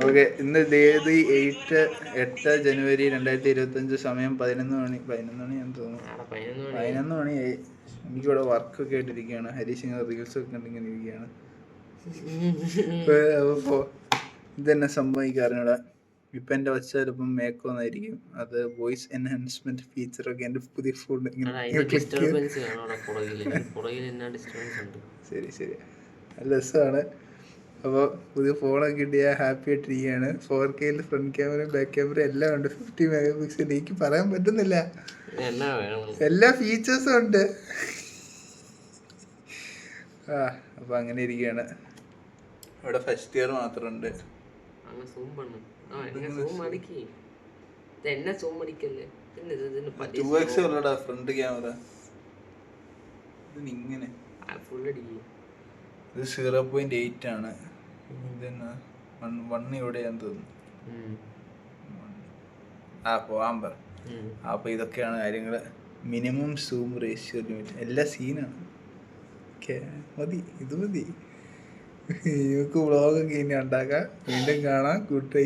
Okay, ഇന്ന് തീയതി 8 ജനുവരി 2025, സമയം 11 മണിയാന്ന് തോന്നുന്നു. 11 മണിയായി. എനിക്കിവിടെ വർക്കൊക്കെ ആയിട്ടിരിക്കുകയാണ്. ഹരീഷ് ഇങ്ങനെ റീൽസൊക്കെ കണ്ടിങ്ങനെ ഇരിക്കുകയാണ്. അപ്പോൾ ഇതെന്നെ സംഭവിക്കാറിനോട് ഇപ്പം എൻ്റെ ഒച്ച ചിലപ്പം മേക്കോന്നായിരിക്കും. അത് വോയിസ് എൻഹാൻസ്മെന്റ് ഫീച്ചറൊക്കെ എൻ്റെ പുതിയ ഫോൺ ശരി നല്ല രസമാണ്. അപ്പോൾ പുതിയ ഫോണൊക്കെ കിട്ടിയ ഹാപ്പി ആയിട്ടിരിക്കുകയാണ്. 4K front camera back camera എല്ലാം ഉണ്ട്. 50 മെഗാ പിക്സൽ. എനിക്ക് പറയാൻ പറ്റുന്നില്ല, എല്ലാ ഫീച്ചേഴ്സും ഉണ്ട്. അപ്പോൾ അങ്ങനെ ഇരിക്കുകയാണ്. ഇവിടെ ഫസ്റ്റ് ഇയർ മാത്രമുണ്ട്. 2x ഉള്ളടാ ഫ്രണ്ട് ക്യാമറ. ഇതിങ്ങനെ ഇത് 0.8 ആണ്. ഇതെന്നാ 1 ഇവിടെയാന്ന് തോന്നുന്നു. ആംബർ. അപ്പോൾ ഇതൊക്കെയാണ് കാര്യങ്ങൾ. മിനിമം സൂം റേഷ്യോ ലിമിറ്റ് എല്ലാ സീനാണ്. ഇത് മതി. നമുക്ക് വ്ളോഗൊക്കെ ഇനി ഉണ്ടാക്കാം. വീണ്ടും കാണാം. Good bye.